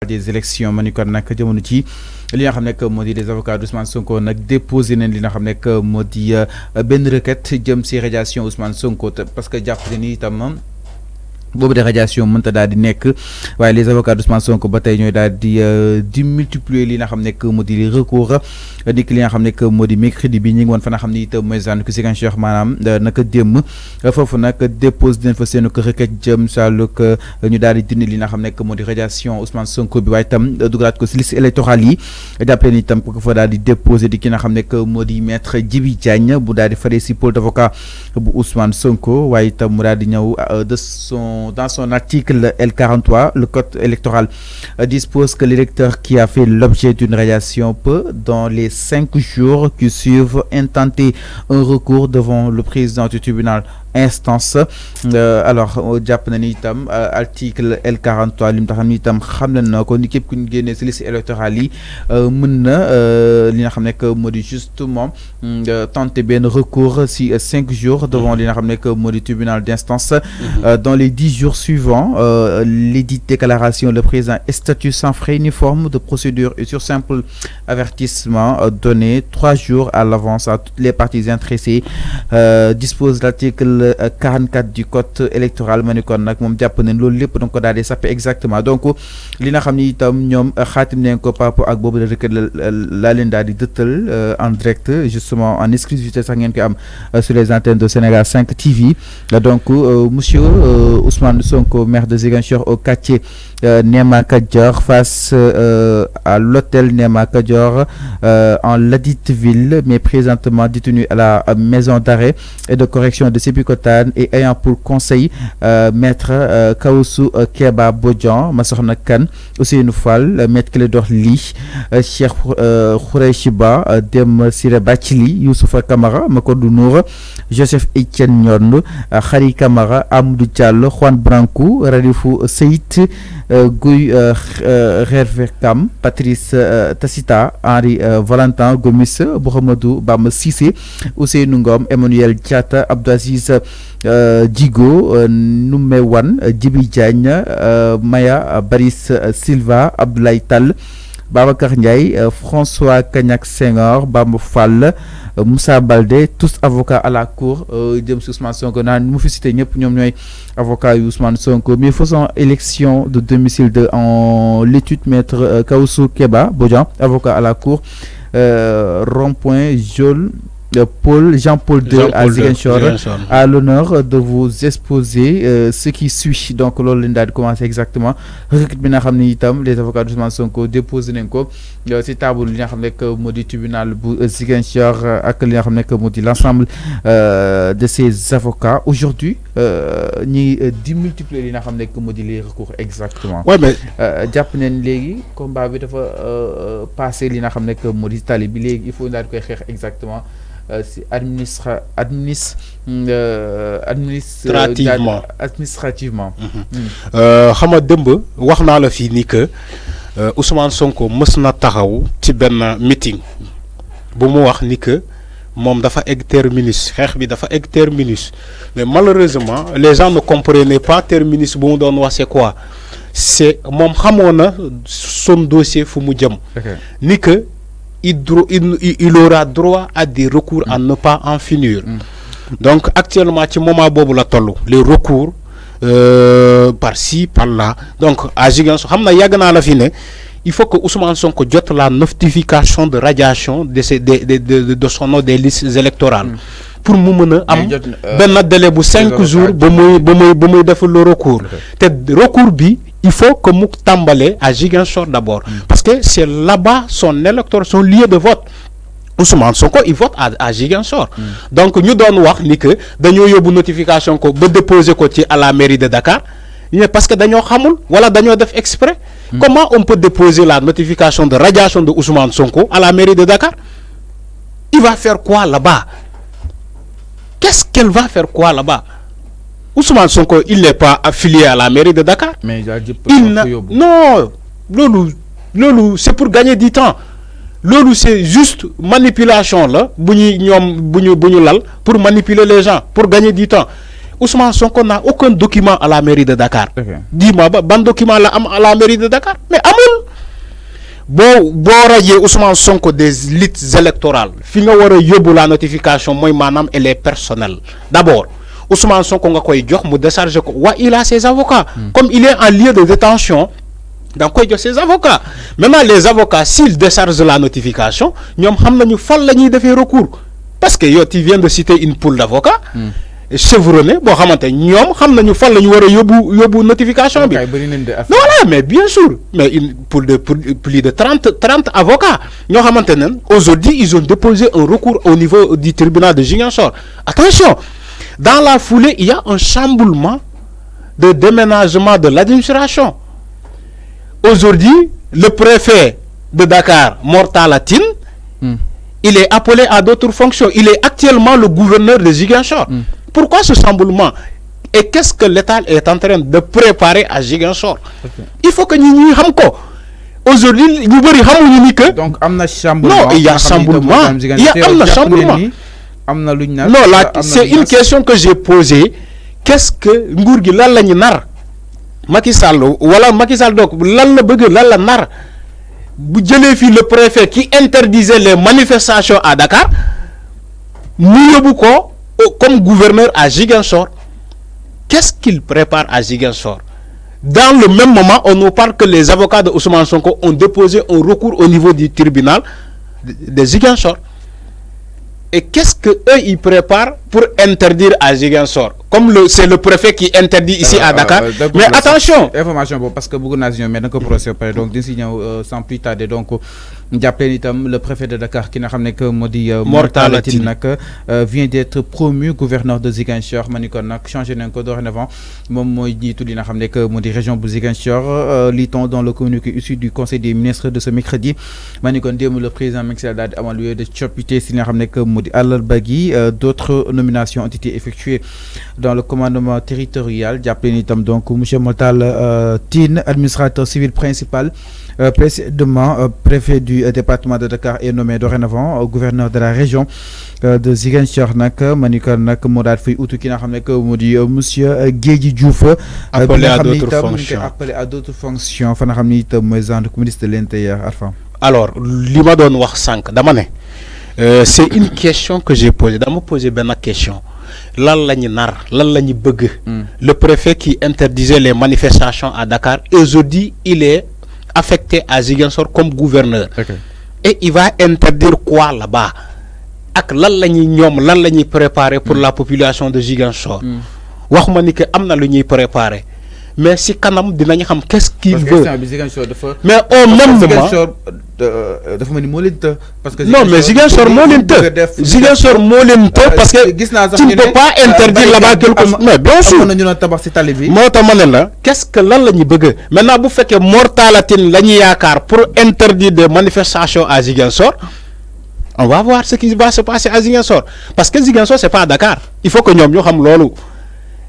des élections ma ni kon nag jamono ci li nga xam ne moo di les avocats d'Ousmane Sonko nag déposé nañ li nga xam ne moo di benn requête jëm si radiation Ousmane Sonko parce que jàpp ni itam boobu de radiation mënta daal di nekk waaye les avocats d'Ousmane Sonko ba tey ñooy daal di multiplier li nga xam ne moo di recours ni ki li nga xam ne moo di mercredi bi ñu ngi woon fa nga xam ne itam mooy zànn ko Ziguinchor maanaam naka démb foofu nag dépose dinañ fa seen ko requête jëm sàllug ñu daal di dindi li nga xam ne moo di radiation Ousmane Sonko bi waaye itam dugalaat ko si liste électorale yi jàppale ni itam ko fa daal di déposé di ki nga xam ne moo di maître Djibi Diagne bu daal di faree si pôle d'avocat bu Ousmane Sonko waaye itam mu daal di ñëw dans son article L43, le code électoral dispose que l'électeur qui a fait l'objet d'une radiation peut, dans les 5 jours qui suivent, intenter un recours devant le président du tribunal instance alors jàpp na ni itam article L43 li mu tax ni itam xam na ko ni képp ku ñu génnee si liste électorale yi mën na li nga xam ne moo di justement tenter benn recours si 5 jours devant li nga xam ne moo di tribunal d'instance dans les 10 jours suivants l'édite déclaration le président statut sans frais ni forme de procédure et sur simple avertissement donné 3 jours à l'avance à toutes les parties intéressées dispose l'article 44 du code électoral ma ni kon nag moom jàpp nañ loolu lépp danga ko daal di sappe exactement donc li nga xam ni itam ñoom xaatim nañ ko par rapport ak boobu la rek laa leen daal di dëttal en direct justement en exclusivité sax ngeen koy am sur les antennes de Sénégal 5 TV donc monsieur Ousmane Sonko maire de Ziguinchor au quartier Néma Kadior face à l'hôtel Néma Kadior en ladite ville mais présentement détenu à la maison d'arrêt et de correction de Sébikotane et ayant pour conseil maître Kaoussou Keba Bodian Massokhna Kane Ousseynou Fall maître Clédor Ly Cheikh Khoureychi Ba Dem Siré Bathily Youssoufa Camara Makodou Nour Joseph Etienne Nione Khary Camara Amadou Diallo Juan Branco Radifou Seyit Guy Hervé-Kam Patrice Tassita Henri Valentin Gomis Mouhamadou Bamba Cissé Ousseynou Ngom Emmanuel Diatta Abdou Aziz Djigo Noumé Wane Djibi Diagne Maya Baris Silva Abdoulaye Tall Babacar Ndiaye François Cagnac Senghor Bamba Fall Moussa Baldé tous avocats à la cour jëm si Ousmane Sonko naan mu fi cité ñëpp ñoom ñooy avocats yu Ousmane Sonko mais faisant élection de domicile en l'étude maître Kaoussou Keba Bodian avocat à la cour rond-point Jol Jean-Paul II à Ziguinchor à l'honneur de vous exposer ce qui suit donc loolu leen daal di commencer exactement requête bi nga xam ne itam les avocats d'Ousmane Sonko déposé nañ ko ci table li nga xam ne moo di tribunal bu Ziguinchor ak li nga xam ne moo di l'ensemble de ces avocats aujourd'hui ñi di multiplier li nga xam ne moo di les recours exactement mais jàpp nañ léegi combat bi dafa passé li nga xam ne moo di tali bi léegi il faut daal di koy xeex exactement si administrativement. xam nga dëmb wax naa la fii ni que Ousmane Sonko mës na taxaw ci benn meeting bu mu wax ni que moom dafa egg terminus xeex bi dafa egg terminus mais malheureusement les gens ne comprenaient pas terminus bu mu doon wax c'est quoi c'est moom xamoon na son dossier fu mu jëm. ni que. Il aura droit à des recours à ne pas en finir. Donc actuellement ci moment boobu la toll les recours par-ci par-là donc à Ziguinchor xam na yàgg naa la fi ne il faut que Ousmane Sonko jot la notification de radiation de son nom des listes électorales pour mu mën a am benn délai bu 5 jours ba muy def le recours te recours bi il faut que mu tàmbalee à Ziguinchor d'abord parce que c'est là-bas son électeur son lieu de vote Ousmane Sonko il vote à Ziguinchor donc ñu doon wax ni que dañoo yóbbu notification ko ba déposer ko ci à la mairie de Dakar parce que dañoo xamul wala dañoo def exprès comment on peut déposer la notification de radiation de Ousmane Sonko à la mairie de Dakar il va faire quoi là-bas qu'est-ce qu'elle va faire quoi là-bas Ousmane Sonko il n'est pas affilié à la mairie de Dakar. Mais non loolu c'est pour gagner du temps loolu c'est juste manipulation la bu ñu lal pour manipuler les gens pour gagner du temps Ousmane Sonko n'a aucun document à la mairie de Dakar. Dis-moi, ban document à la mairie de Dakar? Mais amul. Bon radier Ousmane Sonko des listes électorales. Fi nga wara yobbu la notification moy manam elle est personnelle. D'abord, Ousmane Sonko nga koy jox mu décharger ko. Il a ses avocats. Comme il est en lieu de détention, donc koy jox ses avocats. Maintenant les avocats s'ils déchargent la notification, ñom xam nañu fan lañuy défé recours. Parce que yo tu viens de citer une pool d'avocats. Chevronné bo xamanté ñom xam nañu fan lañu wara yobbu notification bi. Voilà, mais bien sûr, mais une pool de plus de 30 avocats ñoo xamanté aujourd'hui ils ont déposé un recours au niveau du tribunal de Ziguinchor. Attention, dans la foulée, il y a un chamboulement de déménagement de l'administration. Aujourd'hui, le préfet de Dakar, Mor Talla Tine, il est appelé à d'autres fonctions. Il est actuellement le gouverneur de Ziguinchor. Pourquoi ce chamboulement? Et qu'est-ce que l'État est en train de préparer à Ziguinchor? Il faut que nous sachions ko. Aujourd'hui, nous devons que... Donc, chamboulement. Non, il y a chamboulement. Il y a chamboulement. Non, c'est une question que j'ai posée. Qu'est-ce que Ngourgi lan la nar? Macky Sall wala Macky Sall donc lan la bëgg lan la nar? Bu jëlé fi le préfet qui interdisait les manifestations à Dakar, mu yobu ko comme gouverneur à Ziguinchor. Qu'est-ce qu'il prépare à Ziguinchor? Dans le même moment, on nous parle que les avocats de Ousmane Sonko ont déposé un recours au niveau du tribunal de Ziguinchor. Et qu'est-ce que eux ils préparent pour interdire à Ziguinchor? Comme c'est le préfet qui interdit ici à Dakar. Mais attention. Information parce que beaucoup de nations mais donc procès donc sans plus tarder donc le préfet de Dakar qui n'a jamais que modi Mor Talla Tine vient d'être promu gouverneur de Ziguinchor manikon nak changé nañ ko dorénavant mom moy jitu li nga xamné que modi région bu Ziguinchor liton dans le communiqué issu du conseil des ministres de ce mercredi manikon dem le président Macky Sall dal amal lieu de coppite si nga xamné que modi àllarba gi d'autres nominations ont été effectuées dans le commandement territorial jàppale itam donc monsieur Mor Talla Tine administrateur civil principal précédemment préfet du département de Dakar est nommé dorénavant gouverneur de la région de Ziguinchor nak manikon nak moo daal fay utu ki nga xam ne que moo di monsieur Guédji Diouf appelé à d'autres fonctions fa nga xam ne itam mooy ministre de l'intérieur Alpha. Alors li ma doon wax sànq dama ne c'est une question que j'ai posée dama poser benn question lan la ñu nar lan la ñu bëgg. Le préfet qui interdisait les manifestations à Dakar aujourd'hui il est affecté à Ziguinchor comme gouverneur. Et il va interdire quoi là-bas? Ak lan lañuy ñom lan lañuy préparer pour la population de Ziguinchor. Waxuma ni que amna lu ñuy préparer. Mais si kanam dinañ xam qu'est-ce qu'il veut. Mais au même moment dafa mel ni moo leen të parce que non mais Ziguinchor moo leen të Ziguinchor moo leen të parce que tu ne peux pas interdire là-bas quelque chose. Mais bien sûr ñu na tabax ci tali bi moo tax ma ne la qu'est-ce que lan la ñu bëgg maintenant bu fekkee Mor Talla Tine la ñu yaakaar pour interdire des manifestations à Ziguinchor on va voir ce qui va se passer à Ziguinchor parce que Ziguinchor c'est pas à Dakar il faut que ñoom ñu xam loolu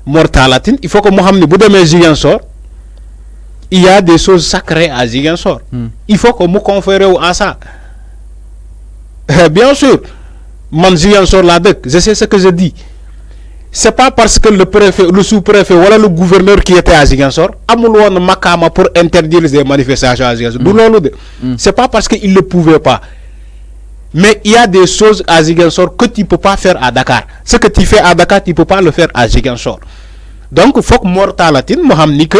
Mor Talla Tine il faut que mu xam ni bu demee Ziguinchor il y a des choses sacrées à Ziguinchor. Il faut que nous conférions à ça. Bien sûr, man Ziguinchor là je sais ce que je dis. C'est pas parce que le préfet, le sous-préfet, voilà le gouverneur qui était à Ziguinchor, amul won makama pour interdire les manifestations à Ziguinchor. C'est pas parce qu'il ne pouvait pas. Mais il y a des choses à Ziguinchor que tu ne peux pas faire à Dakar. Ce que tu fais à Dakar, tu ne peux pas le faire à Ziguinchor. Donc il faut que Mor Talla Tine mo xam ni que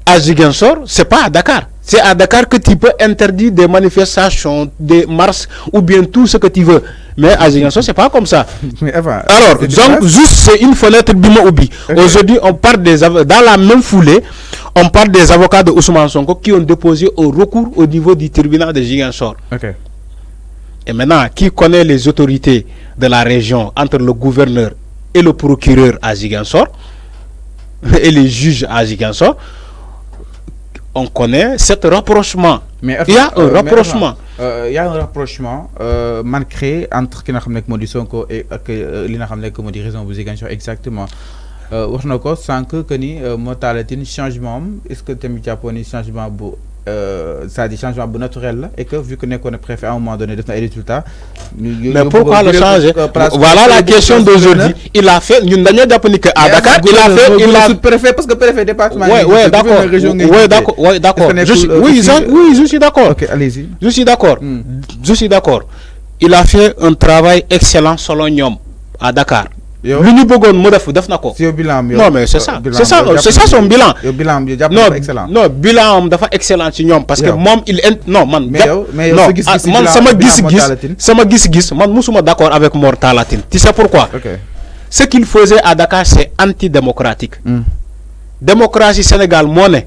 à Ziguinchor, c'est pas à Dakar. C'est à Dakar que tu peux interdire des manifestations, des marches ou bien tout ce que tu veux. Mais à Ziguinchor, c'est pas comme ça. Alors, donc, juste c'est une fenêtre bima oubi. Aujourd'hui, on parle des dans la même foulée, on parle des avocats de Ousmane Sonko qui ont déposé un recours au niveau du tribunal de Ziguinchor. Et maintenant, qui connaît les autorités de la région entre le gouverneur et le procureur à Ziguinchor et les juges à Ziguinchor? On connaît cet rapprochement. Mais il y a un rapprochement. Il y a un rapprochement malgré entre ki nga xam ne moo Sonko et li nga xam ne moo di raison bu Ziguinchor exactement. Wax na ko sànq que ni Mor Talla Tine changement est-ce que tamit jàppoon ni changement bu ça dit changement naturel là, et que vu que nekkoon préfet à un moment donné def na ay résultats. Mais pourquoi le changer? Voilà la question d'aujourd'hui. Il a fait ñun dañu japp ni que à Dakar il a préfet parce que préfet département. Ouais d'accord. Ouais d'accord. Oui je suis d'accord. OK, allez-y. Je suis d'accord. Je suis d'accord. Il a fait un travail excellent selon ñom à Dakar. Lu ñu bëggoon mu def nako. Non mais c'est ça son bilan. Non bilan dafa excellent ci ñom parce que mom il non man sama gis man musuma d'accord avec Mor Talla Tine. Tu sais pourquoi? Ce qu'il faisait à Dakar c'est antidémocratique. Démocratie Sénégal moo ne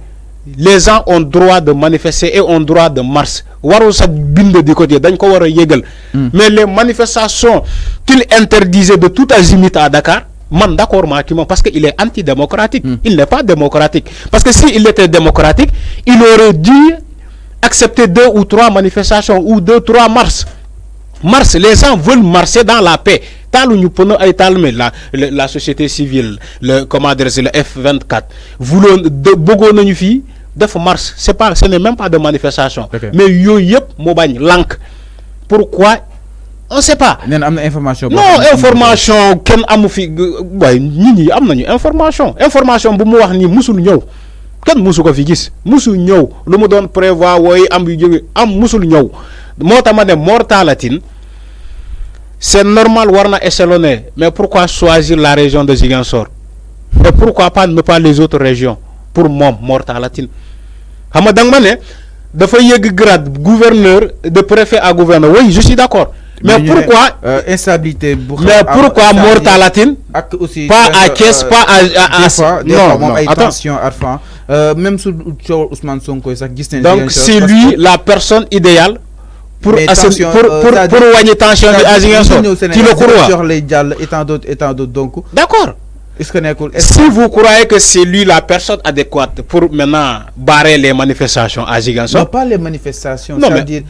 les gens ont droit de manifester et ont droit de marche. Warul sa bind di côté dañ ko wara yégal. Mais les manifestations qu'il interdisait de tout azimut à Dakar, man d'accord parce qu'il est antidémocratique. Il n'est pas démocratique. Parce que s'il était démocratique, il aurait dû accepter 2 ou 3 manifestations ou 2 ou 3 marches. Les gens veulent marcher dans la paix. La société civile, le F24, marche, ce n'est même pas de manifestation. Mais pourquoi? On ne sait pas. Non, information, ken amu fi ñi am nañu information bu mu wax ni musul ñew ken musu ko fi gis musu ñew lu mu doon prévoir woy am yu jóge am musul ñew motama ne Mor Talla Tine c'est normal warna échelonner, mais pourquoi choisir la région de Ziguinchor et pourquoi pas ne pas les autres régions pour Mor Talla Tine xam nga dang ma ne dafa yegg grade gouverneur de préfet à gouverneur. Oui, je suis d'accord. Mais pourquoi instabilité? Mais pourquoi Mor Talla Tine pas à Thiès, pas à non, attention Arfan, même sous Ousmane Sonko ça gis nañ. Donc c'est lui la personne idéale pour wàññi tension bi à Ziguinchor. Tu le crois? Étant d'autres donc. D'accord. Si vous croyez que c'est lui la personne adéquate pour maintenant barrer les manifestations à Ziguinchor. Non, pas les manifestations, c'est-à-dire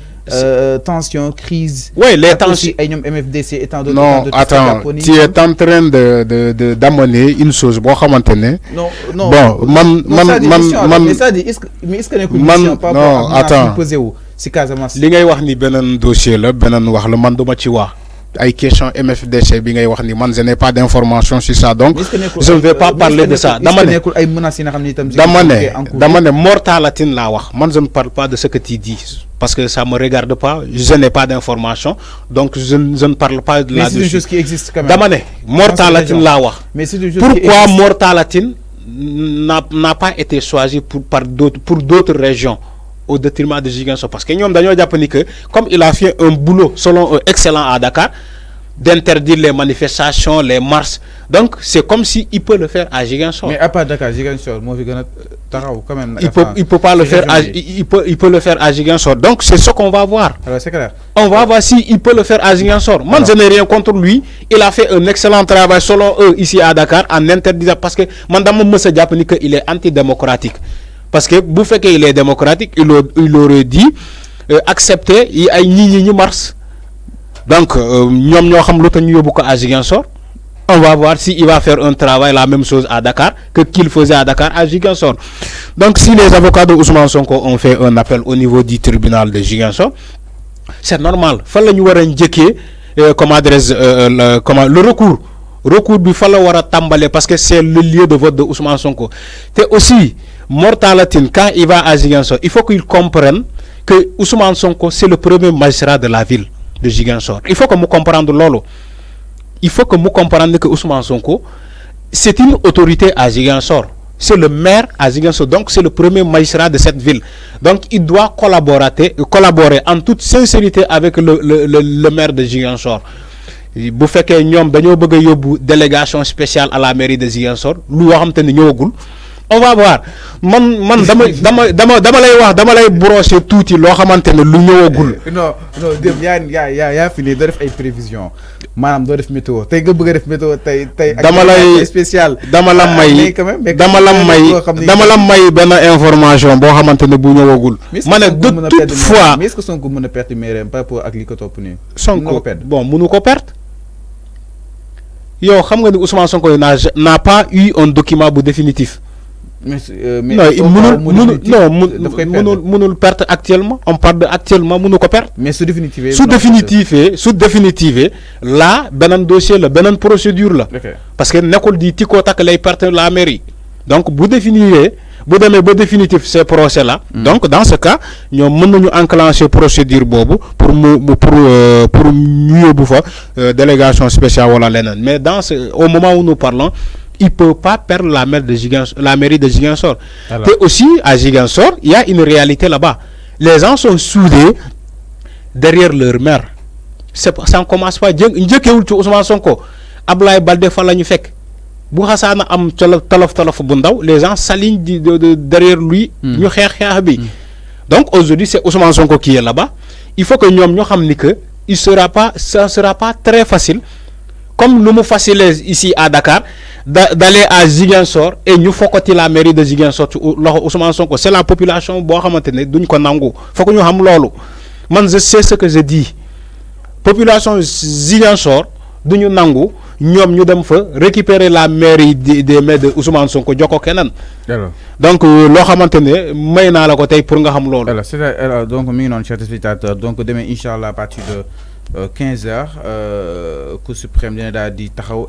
tension, crise. Oui, les tensions. MFDC étant d'autres. Non, attends, tu es en train d'amener une chose. Non. Bon, mais ça dit, est-ce que non, attends. Si Casamance. Li ngay wax ni benen dossier la, benen wax la man duma ci wax. Ay question MFDC bi ngay wax ni man je n'ai pas d'information sur ça donc je ne vais pas parler de ça. Dama ne Mor Talla Tine la wax. Man je ne parle pas de ce que tu dis parce que ça me regarde pas, je n'ai pas d'information donc je ne parle pas de la. Mais c'est une chose qui existe quand même. Dama ne Mor Talla Tine la wax. Mais c'est une chose. Pourquoi Mor Talla Tine n'a pas été choisi pour d'autres régions au détriment de Ziguinchor? Parce que nous avons dit que comme il a fait un boulot selon eux excellent à Dakar d'interdire les manifestations, les marches, donc c'est comme si il peut le faire à Ziguinchor. Mais à part Dakar, Ziguinchor, quand même. Il peut pas le faire. Il peut le faire à Ziguinchor. Donc c'est ce qu'on va voir. Alors c'est clair. On va voir si il peut le faire à Ziguinchor. Moi je n'ai rien contre lui. Il a fait un excellent travail selon eux ici à Dakar en interdisant parce que Madame Moussa Diaponi il est antidémocratique. Parce que vous faites qu'il est démocratique, il aurait dit accepter il ay ñi mars. Donc ñom ñoo xam lu tax ñu yóbbu ko à Ziguinchor. On va voir si il va faire un travail la même chose à Dakar que qu'il faisait à Dakar à Ziguinchor. Donc si les avocats de Ousmane Sonko ont fait un appel au niveau du tribunal de Ziguinchor, c'est normal. Fa la ñu wara njëkkee le recours bi fa la wara tambalé parce que c'est le lieu de vote de Ousmane Sonko. Et aussi Mor Talla Tine quand il va à Ziguinchor, il faut qu'il comprenne que Ousmane Sonko c'est le premier magistrat de la ville de Ziguinchor. Il faut que nous comprenions lolo. Il faut que nous comprenions que Ousmane Sonko c'est une autorité à Ziguinchor. C'est le maire à Ziguinchor, donc c'est le premier magistrat de cette ville. Donc il doit collaborer en toute sincérité avec le maire de Ziguinchor. Bu fekkee ñom dañoo bëgg a yóbbu délégation spéciale à la mairie de Ziguinchor lu yoo xam te ne ñëwagul on va voir man dama lay brosser tuuti loo xamante ne lu ñëwagul. non dem yaa fini doo def ay prévision maanaam doo def météo tey nga bëgg a def météo tey dama lay spécial dama la may benn information boo xamante ne bu ñëwagul. ma ne de toute fois mais est-ce que Sonko mën a perte maire par rapport ak li ko topp nii. Sonko bon mënu ko perte. Yo xam nga ni Ousmane Sonko n'a pas eu un document définitif. mais mënul perte actuellement on parle de actuellement mënu ko perte. mais sous définitive là beneen dossier la beneen procédure la. parce que nekkul di tikkoo takk lay perte la mairie. donc bu définir bu demee ba définitif ces procès là. donc dans ce cas ñoom mën nañu enclencher procédure boobu pour ñu yóbbu fa délégation spéciale wala leneen mais au moment où nous parlons. Il peut pas perdre la mairie de Ziguinchor. Et aussi, à Ziguinchor, il y a une réalité là-bas. Les gens sont soudés derrière leur maire. Ça ne commence pas. Ousmane Sonko, Ablaye Baldé fa lañu fekk. Bu xassana am tolof bu ndaw, les gens s'alignent derrière lui, ñu xex bi. Donc aujourd'hui, c'est Ousmane Sonko qui est là-bas. Il faut que ñom ñu xam ni que ça sera pas très facile. Comme nous me facilitons ici à Dakar, d'aller à Ziguinchor et nous faut que la mairie de Ziguinchor, c'est la population qui faut que nous xam lolu. Man je sais ce que je dis. Population Ziguinchor duñu nangu ñom ñu dem fa récupérer la mairie des maires de Ousmane Sonko joko kenen. Donc lo xamantene may na la ko tay pour nga xam lolu. Alors donc mi ngi non chers spectateurs donc demain inchallah à partir de 15h Cour suprême dina daal di taxaw